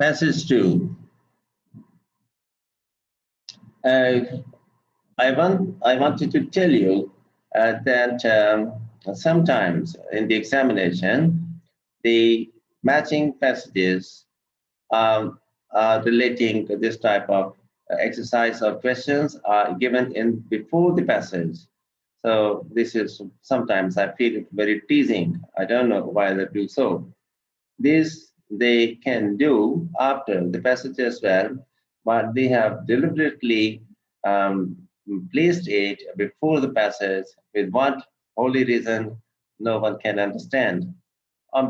Passage 2. Uh, I wanted to tell you that sometimes in the examination, the matching passages relating to this type of exercise or questions are given in before the passage. So this is sometimes I feel it very teasing. I don't know why they do so. This they can do after the passage as well, but they have deliberately um, placed it before the passage with what holy reason no one can understand,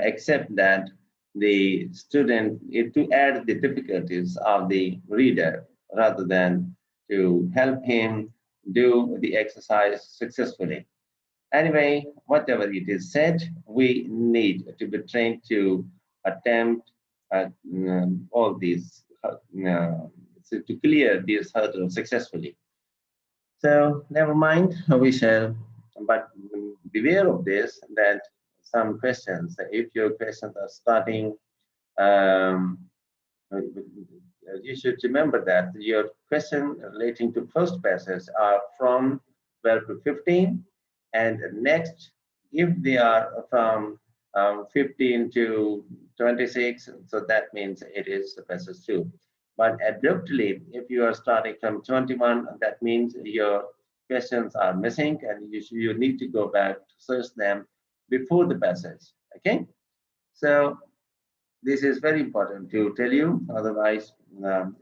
except that the student to add the difficulties of the reader rather than to help him do the exercise successfully. Anyway, whatever it is said, we need to be trained to attempt all these to clear these hurdles successfully. So never mind, we shall, but beware of this that some questions, if your questions are starting, um, you should remember that your question relating to first passage are from 12 to 15, and next, if they are from 15 to 26, so that means it is the passage 2. But abruptly, if you are starting from 21, that means your questions are missing, and you need to go back to search them before the passage. Okay, so this is very important to tell you. Otherwise, the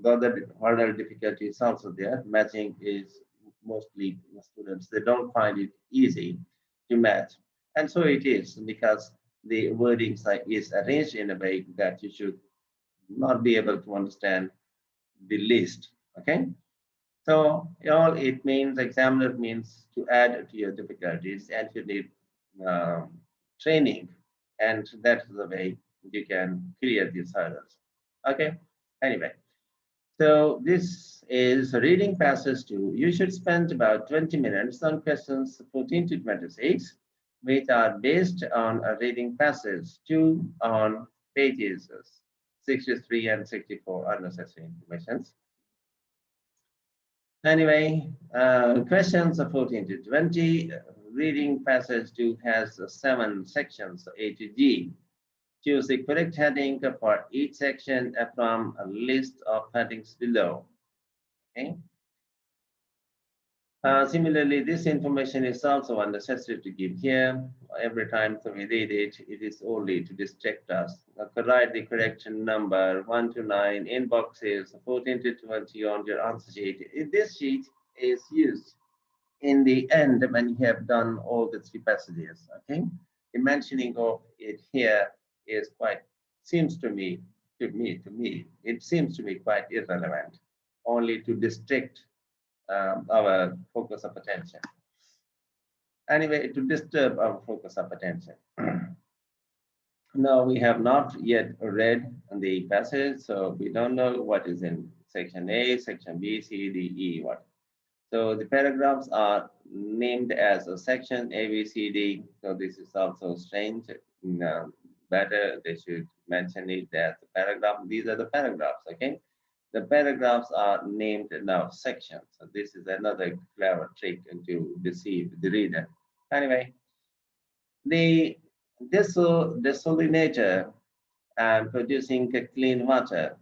other hurdle difficulty is also there. Matching is mostly students, they don't find it easy to match. And so it is because the wording is arranged in a way that you should not be able to understand the list. Okay. So all it means, examiner means to add to your difficulties, and you need training, and that's the way you can clear these hurdles. Okay. Anyway, so this is reading passage 2. You should spend about 20 minutes on questions 14 to 26, which are based on a reading passage 2 on pages 63 and 64 unnecessary informations. Anyway, questions of 14 to 20. Reading passage 2 has 7 sections, A to G. Choose the correct heading for each section from a list of headings below. Okay. Similarly, this information is also unnecessary to give here. Every time we read it, it is only to distract us. Write the correct number 1 to 9 in boxes 14 to 20 on your answer sheet. This sheet is used in the end when you have done all the 3 passages. Okay, the mentioning of it here is quite seems it seems to me quite irrelevant, only to distract our focus of attention. Anyway, to disturb our focus of attention. Now, we have not yet read the passage, so we don't know what is in section A, section B, C, D, E, what. So the paragraphs are named as a section A, B, C, D. So this is also strange. Better they should mention it as a paragraph. These are the paragraphs, okay? The paragraphs are named now sections. So this is another clever trick to deceive the reader. Anyway, the desalinator and producing clean water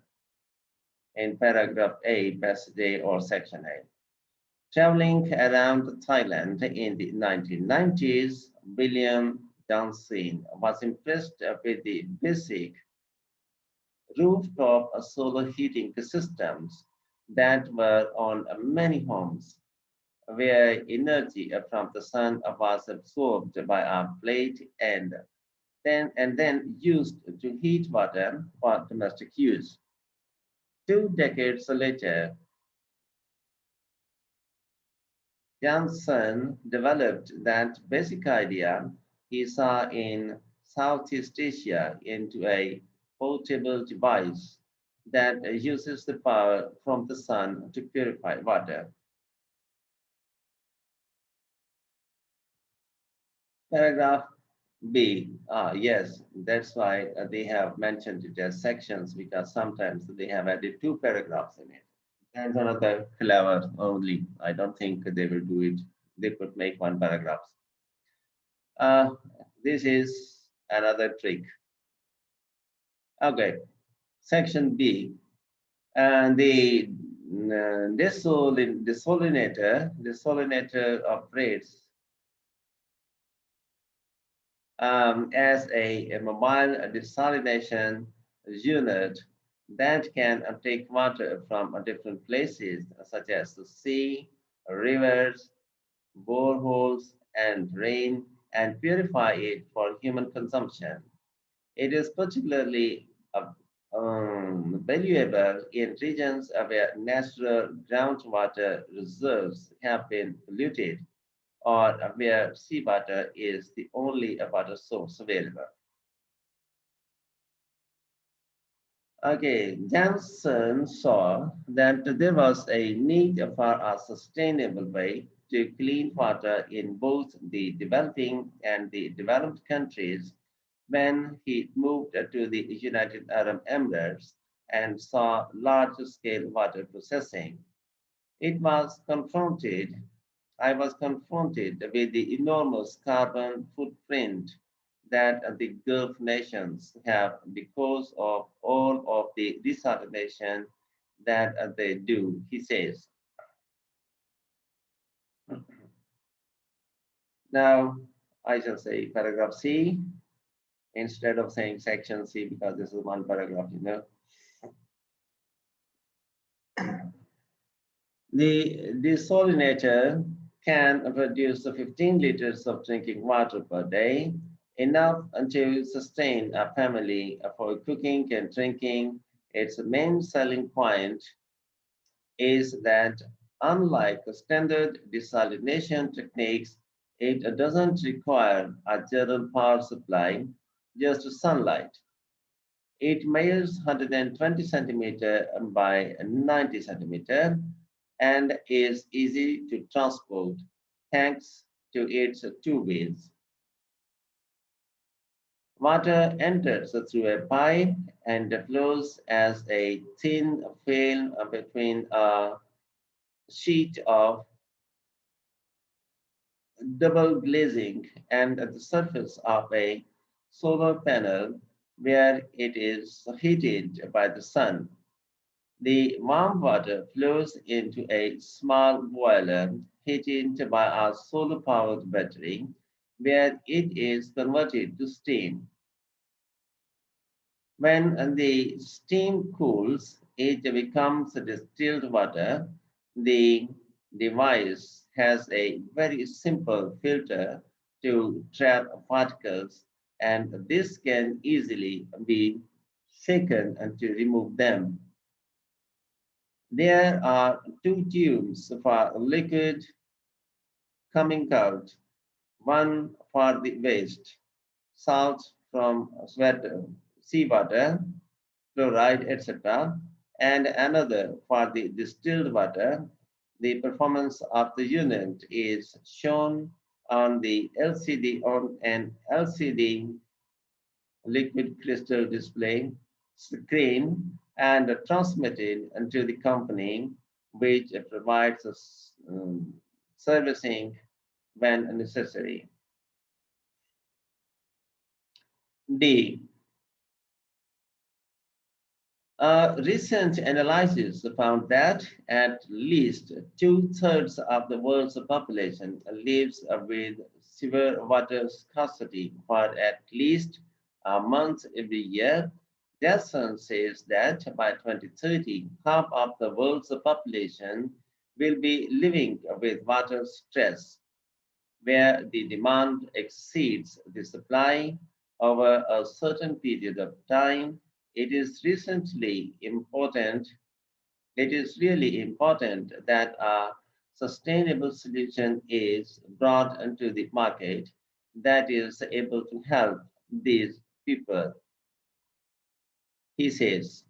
in paragraph A, passage A, or section A. Traveling around Thailand in the 1990s, William Dancin was impressed with the basic rooftop solar heating systems that were on many homes, where energy from the sun was absorbed by a plate and then used to heat water for domestic use. 2 decades later, Johnson developed that basic idea he saw in Southeast Asia into a portable device that uses the power from the sun to purify water. Paragraph B. Yes, that's why they have mentioned it as sections because sometimes they have added two paragraphs in it. That's another clever only. I don't think they will do it. They could make one paragraph. Uh, this is another trick. Okay, section B. And the desolinator operates as a mobile desalination unit that can take water from different places, such as the sea, rivers, boreholes, and rain, and purify it for human consumption. It is particularly valuable in regions where natural groundwater reserves have been polluted or where seawater is the only water source available. Okay, Johnson saw that there was a need for a sustainable way to clean water in both the developing and the developed countries when he moved to the United Arab Emirates and saw large-scale water processing. It was confronted I was confronted with the enormous carbon footprint that the Gulf nations have because of all of the desalination that they do, he says. Now, I shall say paragraph C instead of saying section C because this is one paragraph. The desalinator can produce 15 liters of drinking water per day, enough to sustain a family for cooking and drinking. Its main selling point is that, unlike standard desalination techniques, it doesn't require a general power supply, just sunlight. It measures 120 centimeter by 90 centimeter and is easy to transport thanks to its two wheels. Water enters through a pipe and flows as a thin film between a sheet of double glazing and the surface of a solar panel where it is heated by the sun. The warm water flows into a small boiler heated by a solar-powered battery, where it is converted to steam. When the steam cools, it becomes distilled water. The device has a very simple filter to trap particles, and this can easily be shaken and to remove them. There are two tubes for liquid coming out, one for the waste, salt from seawater, chloride, etc., and another for the distilled water. The performance of the unit is shown on the LCD on an LCD liquid crystal display screen and transmitted to the company, which provides servicing when necessary. D. Recent analysis found that at least two-thirds of the world's population lives with severe water scarcity for at least a month every year. Jason says that by 2030, half of the world's population will be living with water stress, where the demand exceeds the supply over a certain period of time. It is recently important, it is really important that a sustainable solution is brought into the market that is able to help these people. He says,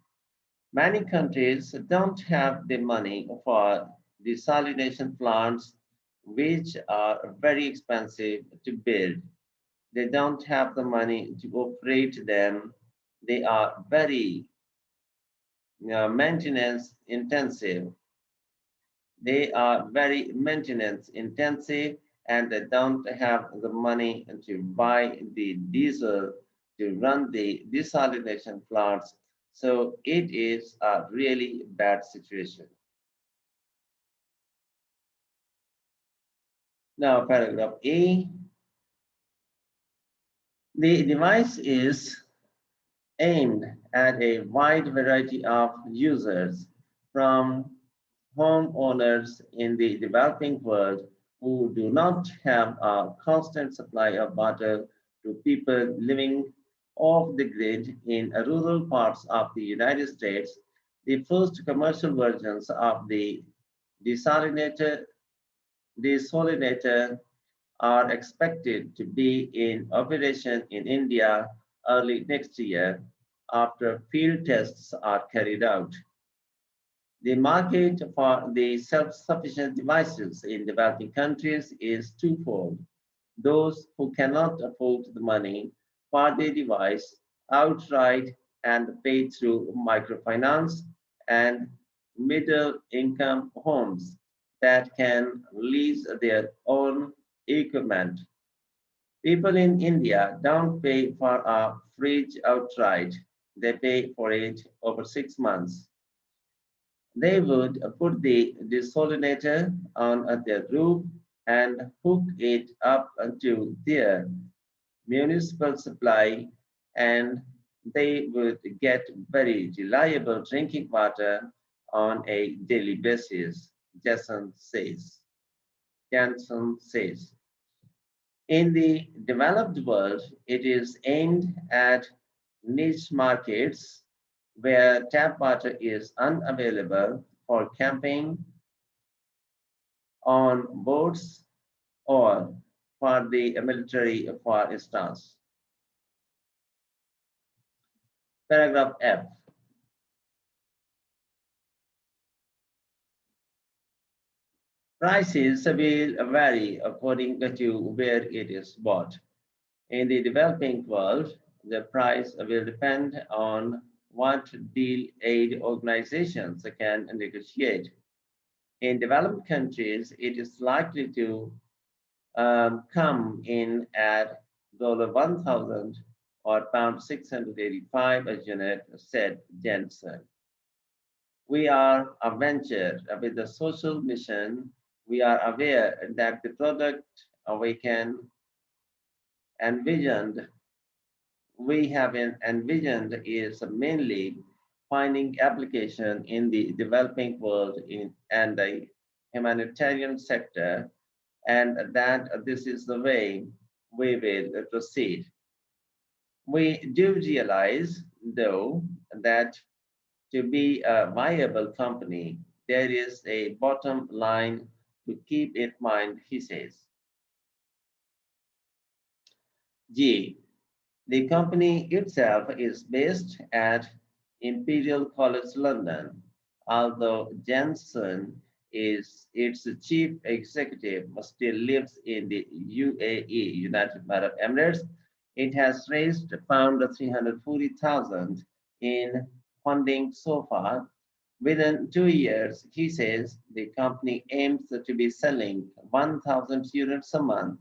many countries don't have the money for desalination plants, which are very expensive to build. They don't have the money to operate them. They are very maintenance intensive. They are very maintenance intensive, and they don't have the money to buy the diesel to run the desalination plants. So it is a really bad situation. Now, paragraph A, the device is aimed at a wide variety of users, from homeowners in the developing world who do not have a constant supply of water to people living off the grid in rural parts of the United States. The first commercial versions of the desalinator, desalinator are expected to be in operation in India early next year after field tests are carried out. The market for the self-sufficient devices in developing countries is twofold. Those who cannot afford the money for the device outright and pay through microfinance, and middle-income homes that can lease their own equipment. People in India don't pay for a fridge outright. They pay for it over 6 months. They would put the desalinator on their roof and hook it up to their municipal supply, and they would get very reliable drinking water on a daily basis, Jason says. Jansen says. In the developed world, it is aimed at niche markets where tap water is unavailable for camping on boats or for the military, for instance. Paragraph F. Prices will vary according to where it is bought. In the developing world, the price will depend on what deal aid organizations can negotiate. In developed countries, it is likely to come in at $1,000 or pound 685 a unit, said Jensen. We are a venture with a social mission. We are aware that the product we can envisioned we have envisioned is mainly finding application in the developing world and the humanitarian sector, and that this is the way we will proceed. We do realize, though, that to be a viable company, there is a bottom line to keep in mind, he says. G. The company itself is based at Imperial College London, although Jensen is its chief executive, still lives in the UAE, United Arab Emirates. It has raised around 340,000 in funding so far. Within 2 years, he says, the company aims to be selling 1,000 units a month,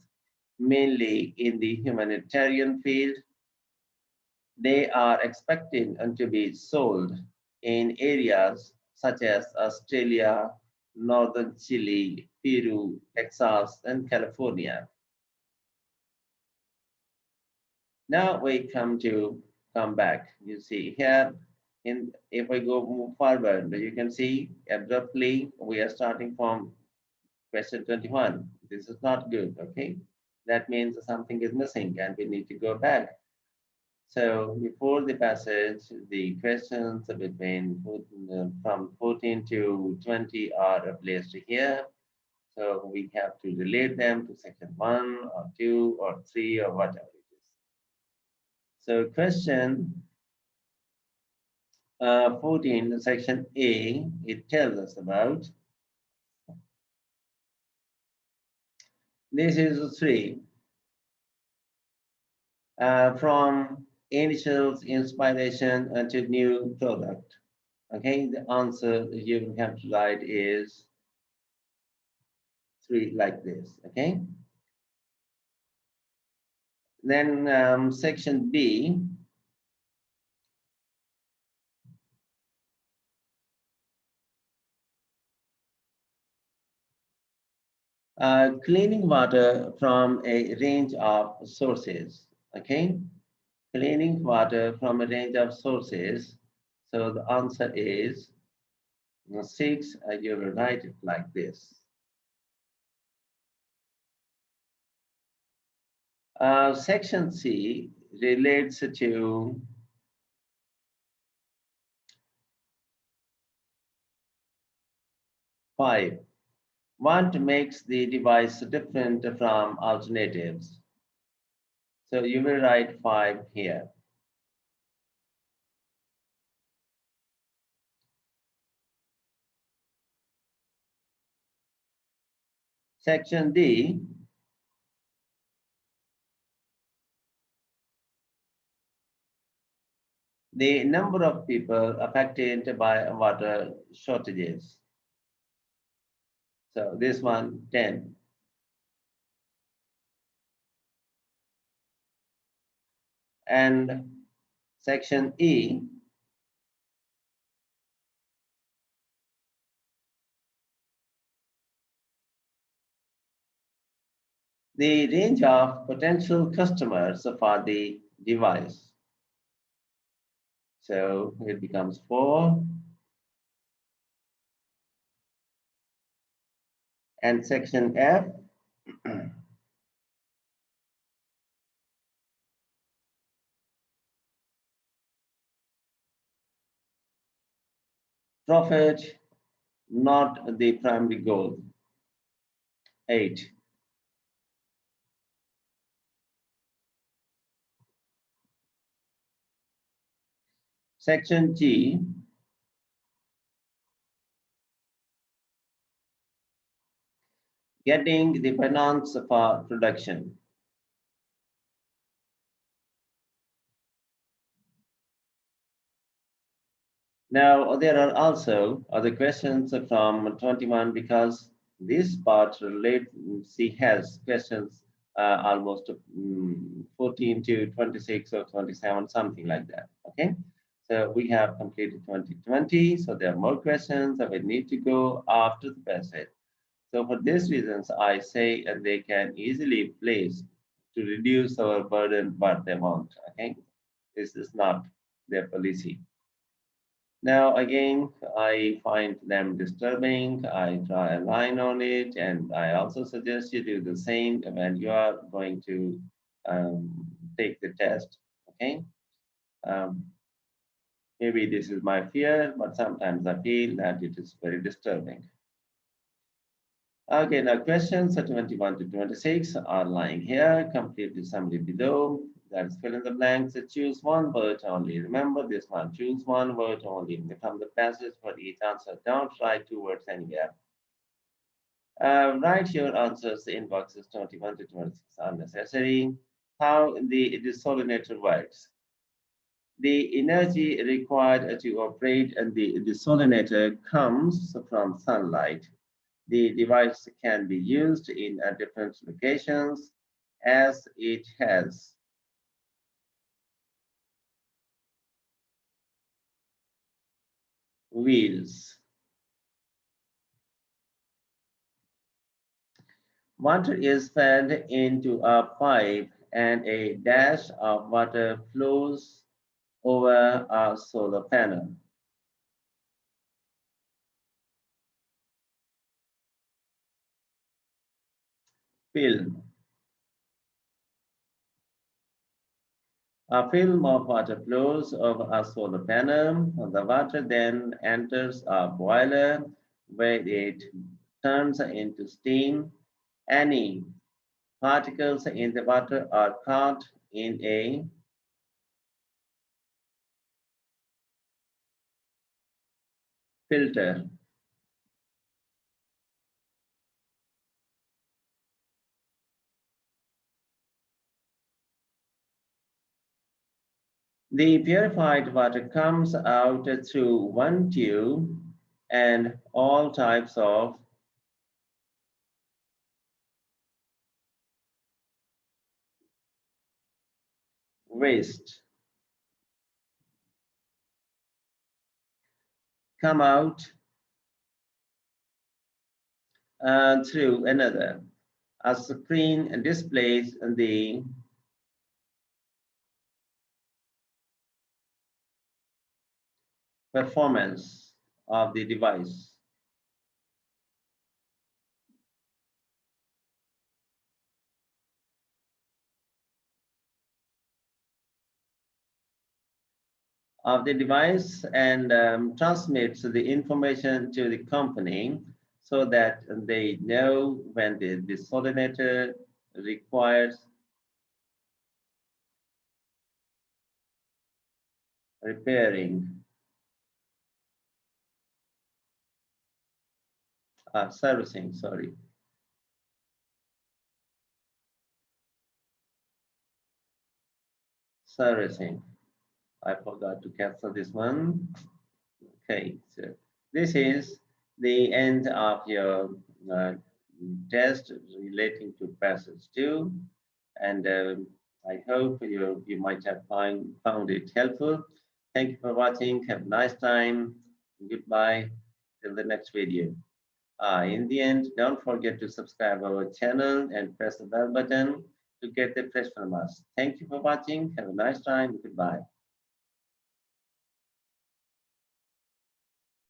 mainly in the humanitarian field. They are expecting to be sold in areas such as Australia, northern Chile, Peru, Texas, and California. Now we come back. You see here, if we go move forward, you can see abruptly we are starting from question 21. This is not good, okay? That means something is missing and we need to go back. So before the passage, the questions from 14 to 20 are placed here. So we have to relate them to section 1 or 2 or 3 or whatever it is. So question 14, section A, it tells us about this is 3. from initial inspiration to new product. Okay, the answer you have to write is three like this. Okay, then section B. Cleaning water from a range of sources. Okay, cleaning water from a range of sources. So the answer is six. You will write it like this. Section C relates to five. What makes the device different from alternatives? So you will write five here. Section D, the number of people affected by water shortages. So this one, 10. And section E, the range of potential customers for the device. So it becomes 4. And section F, profit, not the primary goal. 8. Section G, getting the finance for production. Now, there are also other questions from 21 because this part relate, she has questions almost 14 to 26 or 27, something like that. Okay, so we have completed 2020. So there are more questions that we need to go after the passage. So for these reasons, I say they can easily place to reduce our burden, but they won't. Okay, this is not their policy. Now, again, I find them disturbing. I draw a line on it, and I also suggest you do the same when you are going to take the test. Okay. Um, Maybe this is my fear, but sometimes I feel that it is very disturbing. Okay, now questions 21 to 26 are lying here. Complete the summary below. That's fill in the blanks. Choose one word only. Remember this one. Choose one word only from the passage for each answer. Don't write two words anywhere. Write your answers in boxes 21 to 26 are necessary. How the desolinator works. The energy required to operate and the desolinator comes from sunlight. The device can be used in different locations as it has wheels. Water is fed into a pipe and a dash of water flows over a solar panel. Film. A film of water flows over a solar panel. The water then enters a boiler where it turns into steam. Any particles in the water are caught in a filter. The purified water comes out through one tube and all types of waste come out through another. A screen displays the performance of the device. And transmits the information to the company so that they know when the desalinator requires repairing, servicing, sorry, servicing. I forgot to cancel this one. Okay, so this is the end of your uh, test relating to passage 2, and I hope you might have found it helpful. Thank you for watching. Have a nice time. Goodbye till the next video. In the end, don't forget to subscribe our channel and press the bell button to get the fresh from us. Thank you for watching. Have a nice time. Goodbye.